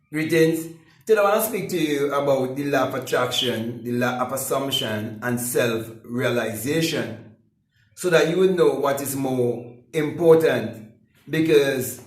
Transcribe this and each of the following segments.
Greetings. Today I want to speak to you about the law of attraction, the law of assumption, and self-realization, so that you would know what is more important. Because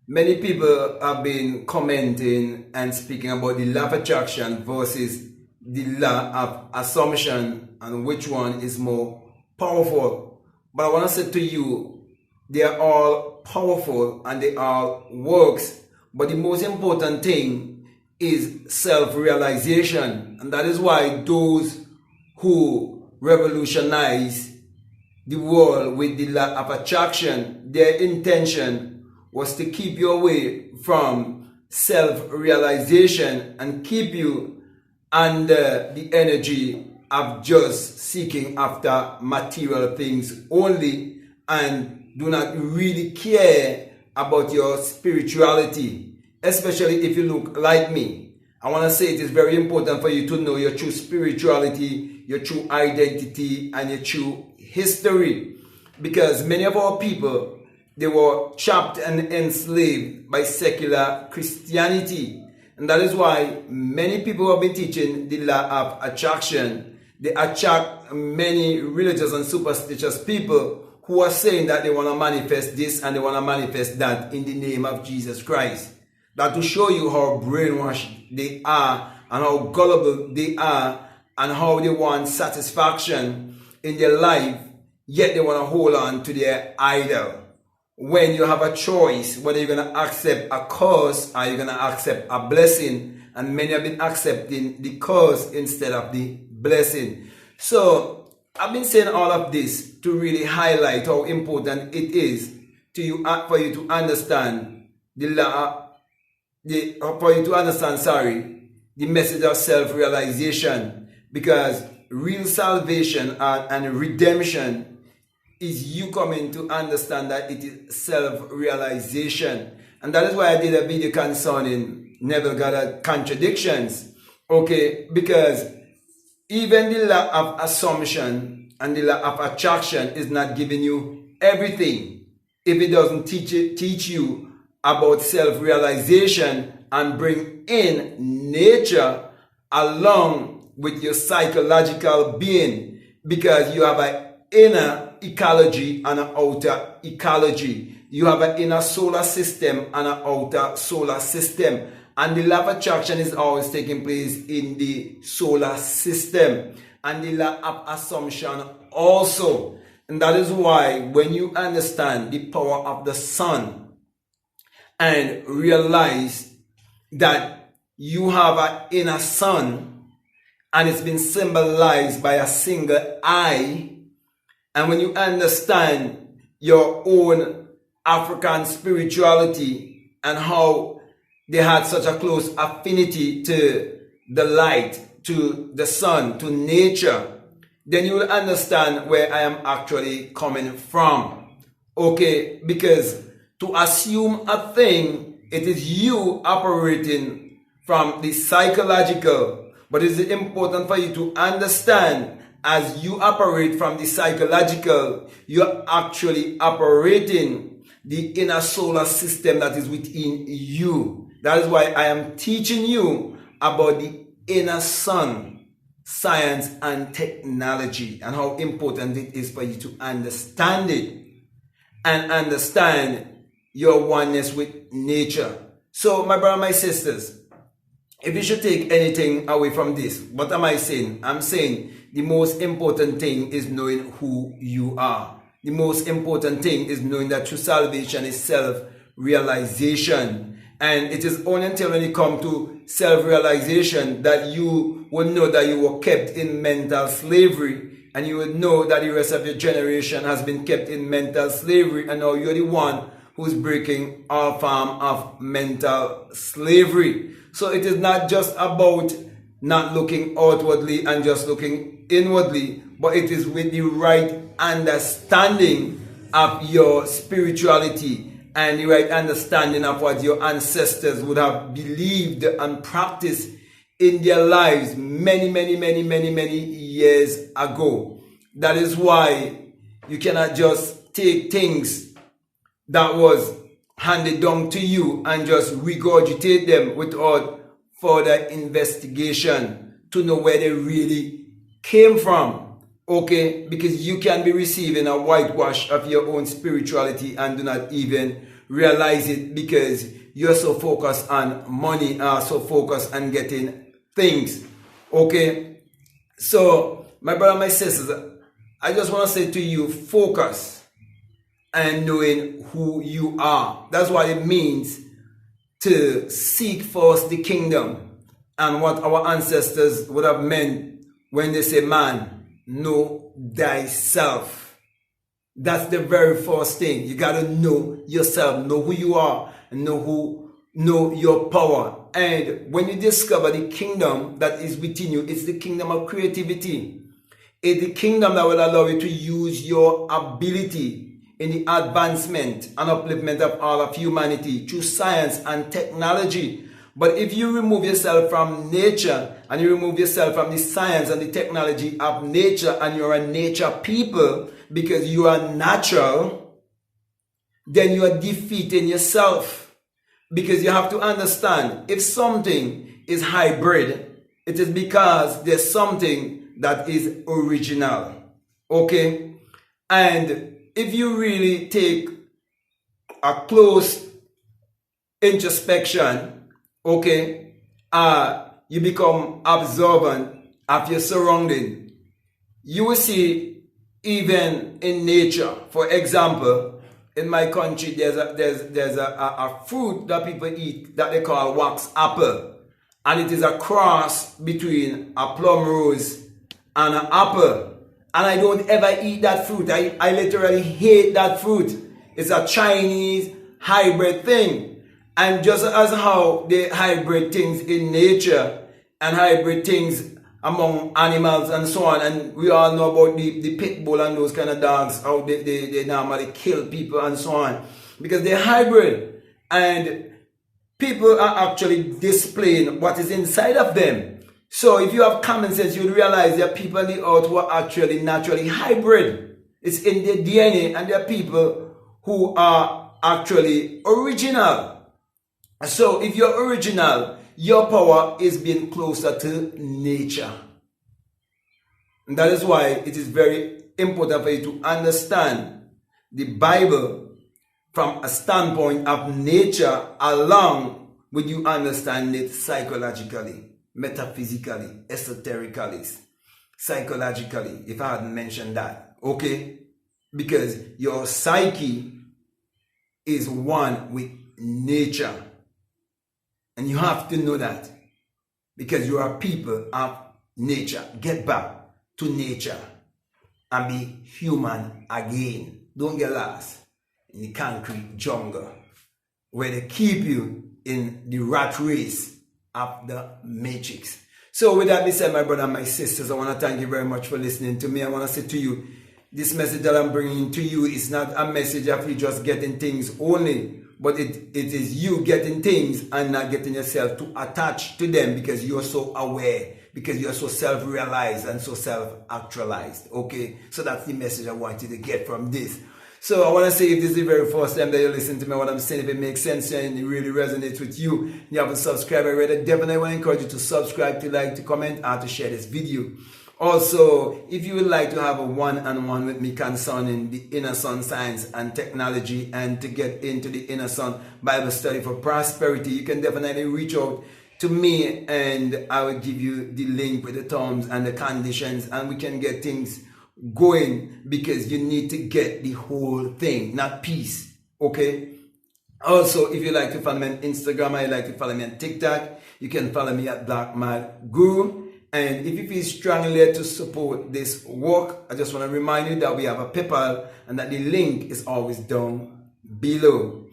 many people have been commenting and speaking about the law of attraction versus the law of assumption and which one is more powerful. But I want to say to you, they are all powerful and they all works. But the most important thing is self-realization. And that is why those who revolutionize the world with the law of attraction, their intention was to keep you away from self-realization and keep you under the energy of just seeking after material things only and do not really care about your spirituality, especially if you look like me. I want to say it is very important for you to know your true spirituality, your true identity, and your true history. Because many of our people, they were trapped and enslaved by secular Christianity. And that is why many people have been teaching the law of attraction. They attract many religious and superstitious people who are saying that they want to manifest this and they want to manifest that in the name of Jesus Christ. That to show you how brainwashed they are and how gullible they are and how they want satisfaction in their life, yet they want to hold on to their idol. When you have a choice, whether you're going to accept a curse or you're going to accept a blessing, and many have been accepting the curse instead of the blessing. So I've been saying all of this to really highlight how important it is to you for you to understand the message of self-realization, because real salvation and redemption is you coming to understand that it is self-realization. And that is why I did a video concerning Neville Goddard contradictions. Okay, because even the law of assumption and the law of attraction is not giving you everything if it doesn't teach you about self-realization and bring in nature along with your psychological being, because you have an inner ecology and an outer ecology. You have an inner solar system and an outer solar system. And the law of attraction is always taking place in the solar system. And the law of assumption also. And that is why when you understand the power of the sun and realize that you have an inner sun and it's been symbolized by a single eye, and when you understand your own African spirituality and how they had such a close affinity to the light, to the sun, to nature, then you will understand where I am actually coming from. Okay, because to assume a thing, it is you operating from the psychological, but it is important for you to understand as you operate from the psychological, you're actually operating the inner solar system that is within you. That is why I am teaching you about the inner sun, science and technology, and how important it is for you to understand it and understand your oneness with nature. So, my brother, my sisters, if you should take anything away from this, what am I saying? I'm saying the most important thing is knowing who you are. The most important thing is knowing that true salvation is self-realization. And it is only until when you come to self-realization that you will know that you were kept in mental slavery, and you will know that the rest of your generation has been kept in mental slavery, and now you're the one who's breaking all form of mental slavery. So it is not just about not looking outwardly and just looking inwardly, but it is with the right understanding of your spirituality and the right understanding of what your ancestors would have believed and practiced in their lives many years ago. That is why you cannot just take things that was handed down to you and just regurgitate them without further investigation to know where they really came from. Okay, because you can be receiving a whitewash of your own spirituality and do not even realize it because you're so focused on money, so focused on getting things. Okay, so my brother, my sisters, I just want to say to you, focus and knowing who you are. That's what it means to seek first the kingdom, and what our ancestors would have meant when they say, man, know thyself. That's the very first thing. You got to know yourself, know who you are, and know your power. And when you discover the kingdom that is within you, it's the kingdom of creativity. It's the kingdom that will allow you to use your ability in the advancement and upliftment of all of humanity through science and technology. But if you remove yourself from nature and you remove yourself from the science and the technology of nature, and you're a nature people because you are natural, then you are defeating yourself. Because you have to understand, if something is hybrid, it is because there's something that is original. Okay? And if you really take a close introspection, okay, you become observant of your surrounding, you will see even in nature. For example, in my country, there's a fruit that people eat that they call wax apple, and it is a cross between a plum rose and an apple. And I don't ever eat that fruit. I literally hate that fruit. It's a Chinese hybrid thing. And just as how they hybrid things in nature and hybrid things among animals and so on, and we all know about the pit bull and those kind of dogs, how they normally kill people and so on, because they're hybrid. And people are actually displaying what is inside of them. So if you have common sense, you'll realize there are people on the earth who are actually naturally hybrid. It's in their DNA, and there are people who are actually original. So if you're original, your power is being closer to nature. And that is why it is very important for you to understand the Bible from a standpoint of nature, along with you understand it psychologically, metaphysically, esoterically, psychologically, if I hadn't mentioned that, okay? Because your psyche is one with nature. And you have to know that, because you are people of nature. Get back to nature and be human again. Don't get lost in the concrete jungle where they keep you in the rat race of the matrix. So with that being said, my brother and my sisters, I want to thank you very much for listening to me. I want to say to you, this message that I'm bringing to you is not a message of you just getting things only, but it is you getting things and not getting yourself to attach to them, because you're so aware, because you're so self-realized and so self-actualized. Okay, so that's the message I want you to get from this. So I want to say, if this is the very first time that you listen to me, what I'm saying, if it makes sense and it really resonates with you, you haven't subscribed already, definitely want to encourage you to subscribe, to like, to comment, and to share this video. Also, if you would like to have a one-on-one with me concerning the Inner Sun Science and Technology, and to get into the Inner Sun Bible Study for Prosperity, you can definitely reach out to me, and I will give you the link with the terms and the conditions, and we can get things going, because you need to get the whole thing, not piece. Okay? Also, if you like to follow me on Instagram, or you like to follow me on TikTok, you can follow me at Black Mad Guru. And if you feel strongly led to support this work, I just want to remind you that we have a PayPal, and that the link is always down below.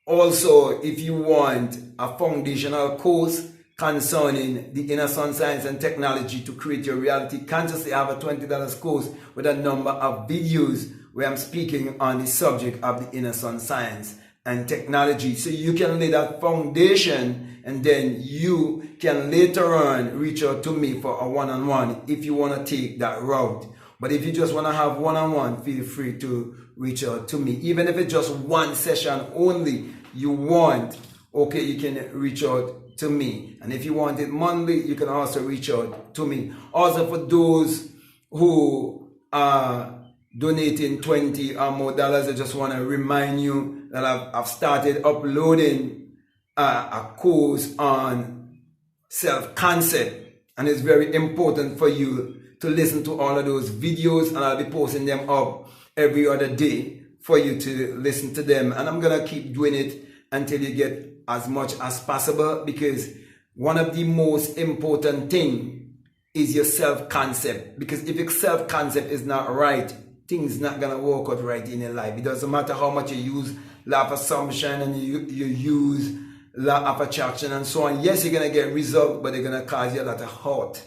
Also, if you want a foundational course concerning the Inner Sun Science and Technology to create your reality consciously, I have a $20 course with a number of videos where I'm speaking on the subject of the Inner Sun Science and Technology. So you can lay that foundation, and then you can later on reach out to me for a one-on-one if you want to take that route. But if you just want to have one-on-one, feel free to reach out to me. Even if it's just one session only, you want, okay, you can reach out to me. And if you want it monthly, you can also reach out to me. Also, for those who are donating $20 or more, I just want to remind you that I've started uploading a course on self-concept. And it's very important for you to listen to all of those videos, and I'll be posting them up every other day for you to listen to them. And I'm going to keep doing it until you get as much as possible, because one of the most important thing is your self-concept. Because if your self-concept is not right, things not going to work out right in your life. It doesn't matter how much you use law of assumption and you use law of attraction and so on. Yes, you're going to get results, but they're going to cause you a lot of hurt,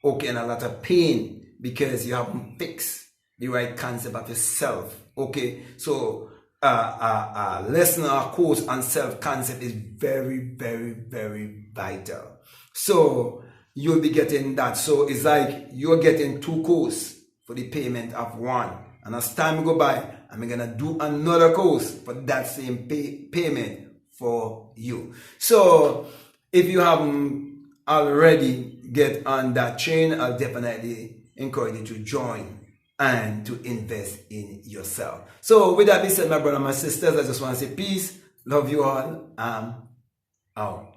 okay, and a lot of pain, because you haven't fixed the right concept of yourself, okay? So a lesson or a course on self-concept is very, very, very vital. So you'll be getting that. So it's like you're getting 2 courses for the payment of 1. And as time go by, I'm going to do another course for that same payment for you. So if you haven't already get on that train, I'll definitely encourage you to join and to invest in yourself. So with that being said, my brother and my sisters, I just want to say peace, love you all, out.